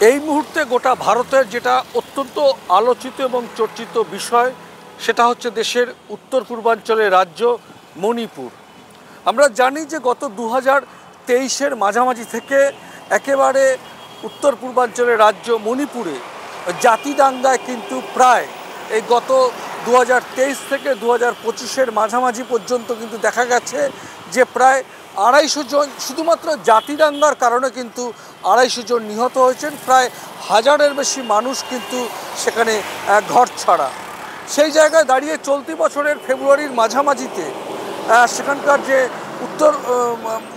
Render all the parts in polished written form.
এই মুহূর্তে গোটা ভারতের যেটা অত্যন্ত আলোচিত এবং চর্চিত বিষয় সেটা হচ্ছে দেশের উত্তর পূর্বাঞ্চলের রাজ্য মণিপুর। আমরা জানি যে গত 2023-এর মাঝামাঝি থেকে একেবারে উত্তর পূর্বাঞ্চলের রাজ্য মণিপুরে জাতিদাঙ্গায় কিন্তু প্রায় এই গত 2023 থেকে 2025-এর মাঝামাঝি পর্যন্ত কিন্তু দেখা গেছে যে প্রায় 250 জন শুধুমাত্র জাতিদাঙ্গার কারণে কিন্তু 250 জন নিহত হয়েছেন, প্রায় 1000-এর বেশি মানুষ কিন্তু সেখানে ঘরছাড়া। সেই জায়গায় দাঁড়িয়ে চলতি বছরের ফেব্রুয়ারির মাঝামাঝিতে সেখানকার যে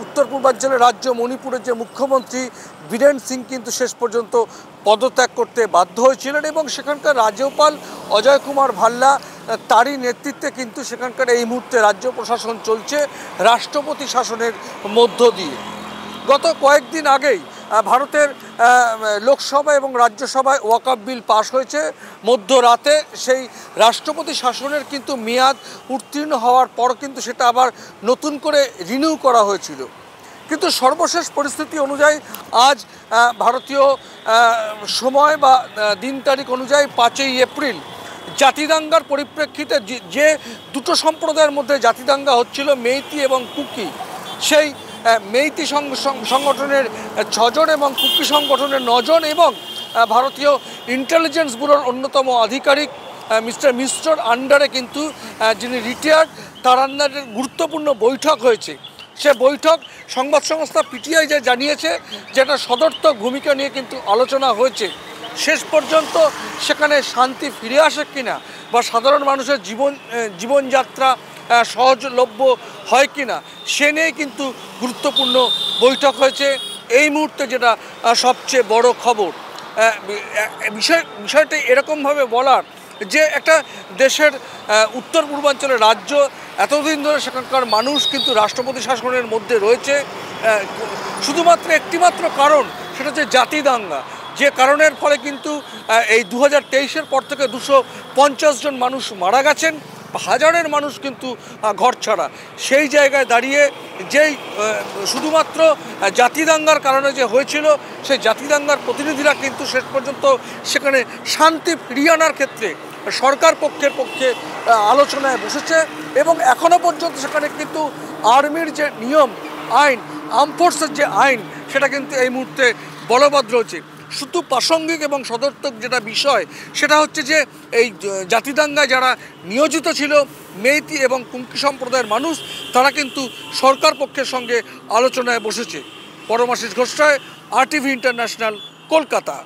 উত্তর পূর্বাঞ্চলের রাজ্য মণিপুরের যে মুখ্যমন্ত্রী বীরেন সিং কিন্তু শেষ পর্যন্ত পদত্যাগ করতে বাধ্য হয়েছিলেন এবং সেখানকার রাজ্যপাল অজয় কুমার ভাল্লা তারই নেতৃত্বে কিন্তু সেখানকার এই মুহূর্তে রাজ্য প্রশাসন চলছে রাষ্ট্রপতি শাসনের মধ্য দিয়ে। গত কয়েকদিন আগেই ভারতের লোকসভা এবং রাজ্যসভায় ওয়াকফ বিল পাশ হয়েছে মধ্যরাতে। সেই রাষ্ট্রপতি শাসনের কিন্তু মেয়াদ উত্তীর্ণ হওয়ার পর কিন্তু সেটা আবার নতুন করে রিনিউ করা হয়েছিল, কিন্তু সর্বশেষ পরিস্থিতি অনুযায়ী আজ ভারতীয় সময় বা দিন তারিখ অনুযায়ী 5ই এপ্রিল জাতিদাঙ্গার পরিপ্রেক্ষিতে যে দুটো সম্প্রদায়ের মধ্যে জাতিদাঙ্গা হচ্ছিল, মেইতি এবং কুকি, সেই মেইতি সংগঠনের 6 জন এবং কুকি সংগঠনের 9 জন এবং ভারতীয় ইন্টেলিজেন্স ব্যুরোর অন্যতম আধিকারিক মিস্টার মিশ্রর আন্ডারে কিন্তু যিনি রিটায়ার্ড তার আন্ডারে গুরুত্বপূর্ণ বৈঠক হয়েছে। সে বৈঠক সংবাদ সংস্থা পিটিআই যে জানিয়েছে যেটা সদর্থক ভূমিকা নিয়ে কিন্তু আলোচনা হয়েছে। শেষ পর্যন্ত সেখানে শান্তি ফিরে আসে কিনা বা সাধারণ মানুষের জীবনযাত্রা সহজলভ্য হয় কিনা সে নিয়ে কিন্তু গুরুত্বপূর্ণ বৈঠক হয়েছে। এই মুহূর্তে যেটা সবচেয়ে বড় খবর, বিষয়টা এরকমভাবে বলার যে একটা দেশের উত্তর পূর্বাঞ্চলের রাজ্য এতদিন ধরে সেখানকার মানুষ কিন্তু রাষ্ট্রপতি শাসনের মধ্যে রয়েছে শুধুমাত্র একটিমাত্র কারণ, সেটা হচ্ছে জাতিদাঙ্গা, যে কারণের ফলে কিন্তু এই 2023-এর পর থেকে 250 জন মানুষ মারা গেছেন, 1000-এর মানুষ কিন্তু ঘরছাড়া। সেই জায়গায় দাঁড়িয়ে যেই শুধুমাত্র জাতিদাঙ্গার কারণে যে হয়েছিল সেই জাতিদাঙ্গার প্রতিনিধিরা কিন্তু শেষ পর্যন্ত সেখানে শান্তি ফিরিয়ে আনার ক্ষেত্রে সরকার পক্ষে আলোচনায় বসেছে এবং এখনও পর্যন্ত সেখানে কিন্তু আর্মির যে নিয়ম আইন, আর্ম ফোর্সের যে আইন সেটা কিন্তু এই মুহূর্তে বলবৎ রয়েছে। শুধু প্রাসঙ্গিক এবং সদর্থক যেটা বিষয় সেটা হচ্ছে যে এই জাতিদাঙ্গায় যারা নিয়োজিত ছিল মেইতি এবং কুকি সম্প্রদায়ের মানুষ, তারা কিন্তু সরকার পক্ষের সঙ্গে আলোচনায় বসেছে। Paramashis Ghosh, RTV international, Kolkata.